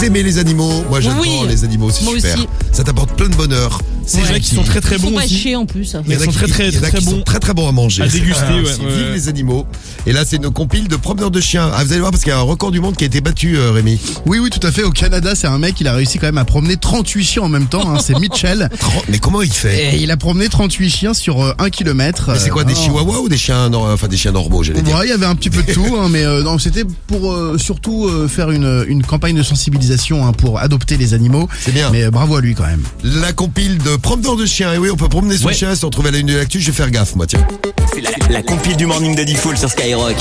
Vous aimez les animaux? Moi j'adore les animaux, c'est moi super. aussi. Ça t'apporte plein de bonheur. C'est vrai qu'ils sont très très Ils font bons pas aussi. chier en plus. Ils sont très bons. Très très bons à manger. À déguster, ouais. Vive les animaux. Et là c'est une compile de promeneurs de chiens. Ah, vous allez voir parce qu'il y a un record du monde qui a été battu, Rémi. Oui, tout à fait. Au Canada, c'est un mec, il a réussi quand même à promener 38 chiens en même temps. Hein, c'est Mitchell. Mais comment il fait? Et il a promené 38 chiens sur 1 kilomètre. Mais c'est quoi, des chihuahuas ou des chiens, des chiens normaux, j'allais dire? Ouais, il y avait un petit peu de tout, hein, mais non, c'était pour surtout faire une campagne de sensibilisation pour adopter les animaux. C'est bien. Mais bravo à lui quand même. La compile de promeneurs de chiens. Et oui, on peut promener son chien, se retrouver à la une de l'actu. Je vais faire gaffe, moi, tiens. C'est la compile du Morning Daddy Full sur Skyrock.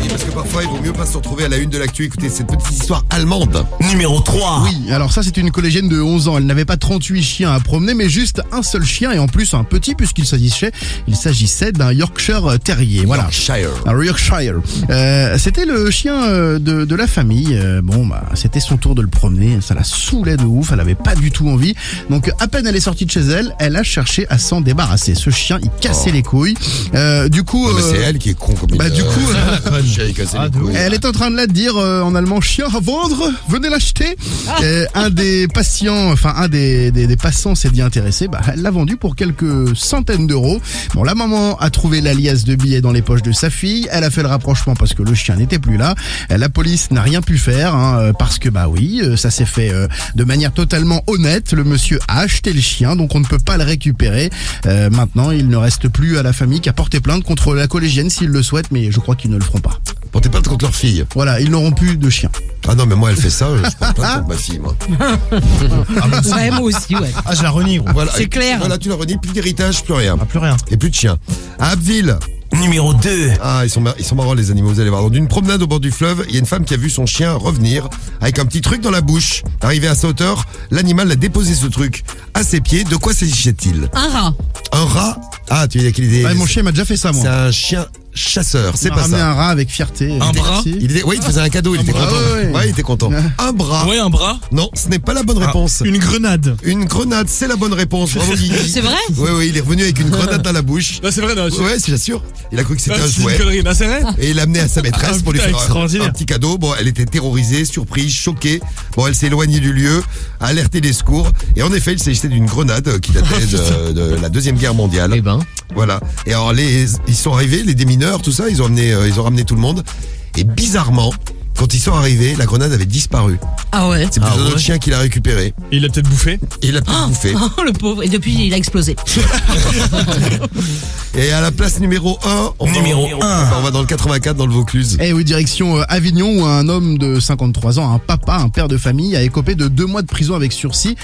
Oui, parce que parfois, il vaut mieux pas se retrouver à la une de l'actu. Écoutez, cette petite histoire allemande. Numéro 3. Oui, alors ça c'est une collégienne de 11 ans. Elle n'avait pas 38 chiens à promener, mais juste un seul chien et en plus un petit puisqu'il s'agissait d'un Yorkshire Terrier. Voilà. Yorkshire. Un Yorkshire. C'était le chien de la famille. C'était son tour de le promener. Ça la saoulait de ouf. Elle avait pas du tout envie. Donc à peine elle est sortie de chez elle, elle a cherché à s'en débarrasser. Ce chien, il cassait les couilles. Du coup, mais c'est elle qui est con comme une... du coup, chien, il cassait les couilles. elle est en train de la dire en allemand, chien à vendre, venez l'acheter. Un des patients, un des passants s'est dit intéressé. Elle l'a vendu pour quelques centaines d'euros. Bon, la maman a trouvé l'alias de billets dans les poches de sa fille. Elle a fait le rapprochement parce que le chien n'était plus là. La police n'a rien pu faire parce que ça s'est fait de manière totalement honnête. Le monsieur a acheté le chien, donc on ne peut pas le récupérer. Maintenant, il ne reste plus à la famille qu'à porter plainte contre la collégienne s'ils le souhaitent, mais je crois qu'ils ne le feront pas. Portez plainte contre leur fille. Voilà, ils n'auront plus de chien. Ah non, mais moi, elle fait ça, je porte plainte contre ma fille, moi. Ouais, moi aussi, ouais. Ah, je la renie, gros. Voilà, C'est clair. Voilà, tu la renies, plus d'héritage, plus rien. Ah, plus rien. Et plus de chiens. À Abbeville. Numéro 2. Ah, ils sont marrants les animaux, vous allez voir. Dans une promenade au bord du fleuve, il y a une femme qui a vu son chien revenir avec un petit truc dans la bouche. Arrivé à sa hauteur, l'animal a déposé ce truc à ses pieds. De quoi s'agissait-il? Un rat. Un rat? Ah, tu veux dire qu'il est... Mon chien m'a déjà fait ça, moi. C'est un chien chasseur, c'est Il m'a pas ramené ça. un rat avec fierté. Un bras Oui, il te faisait un cadeau, il était bras, content. ouais. Ouais, il était content. Un bras. Ouais, un bras. Non, ce n'est pas la bonne réponse. Une grenade. Une grenade, c'est la bonne réponse. Bravo, Guigui. C'est vrai? Oui, il est revenu avec une grenade dans la bouche. Non, c'est vrai, non. Ouais, c'est sûr. Il a cru que c'était un C'est une jouet. connerie. Non, c'est vrai. Et il l'a amené à sa maîtresse Ah, pour lui putain, faire extraordinaire. un petit cadeau. Bon, elle était terrorisée, surprise, choquée. Bon, elle s'est éloignée du lieu, a alerté les secours. Et en effet, il s'agissait d'une grenade qui datait de la Deuxième Guerre mondiale. Eh ben. Voilà. Et alors, ils sont arrivés, les démineurs, tout ça, ils ont ramené tout le monde. Et bizarrement, quand ils sont arrivés, la grenade avait disparu. Ah ouais. C'est plutôt notre chien qui l'a récupéré. Et il l'a peut-être bouffé. Et il l'a peut-être bouffé. Oh, le pauvre. Et depuis, il a explosé. Et à la place numéro 1, on va dans le 84, dans le Vaucluse. Eh oui, direction Avignon où un homme de 53 ans, un père de famille, a écopé de 2 mois de prison avec sursis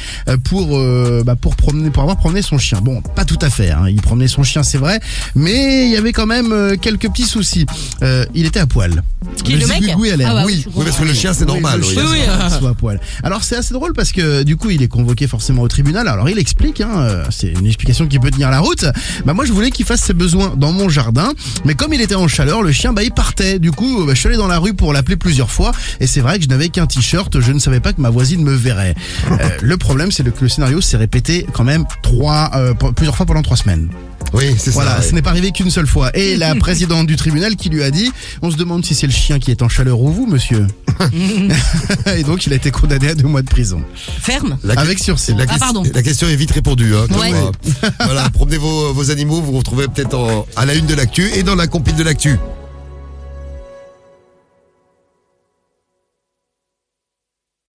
pour avoir promené son chien. Bon, pas tout à fait, hein. Il promenait son chien, c'est vrai, mais il y avait quand même quelques petits soucis. Il était à poil. Qui, le mec zigouigoui à l'air, Ah bah oui. je comprends. Oui, parce que le chien, c'est normal. Le oui. chien, Oui, c'est soit à poil. Alors c'est assez drôle parce que du coup il est convoqué forcément au tribunal. Alors il explique, c'est une explication qui peut tenir la route. Moi je voulais qu'il fasse ses besoins dans mon jardin, mais comme il était en chaleur, le chien il partait. Du coup je suis allé dans la rue pour l'appeler plusieurs fois et c'est vrai que je n'avais qu'un t-shirt. Je ne savais pas que ma voisine me verrait. Le problème c'est que le scénario s'est répété quand même plusieurs fois pendant 3 semaines. Oui, c'est Voilà, ça. ce n'est pas arrivé qu'une seule fois. Et la présidente du tribunal qui lui a dit, on se demande si c'est le chien qui est en chaleur ou vous, monsieur. Et donc il a été condamné à 2 mois de prison. Ferme. Avec sursis. pardon. La question est vite répondue. Hein, Ouais. voilà, promenez vos animaux, vous vous retrouvez peut-être à la une de l'actu et dans la compile de l'actu.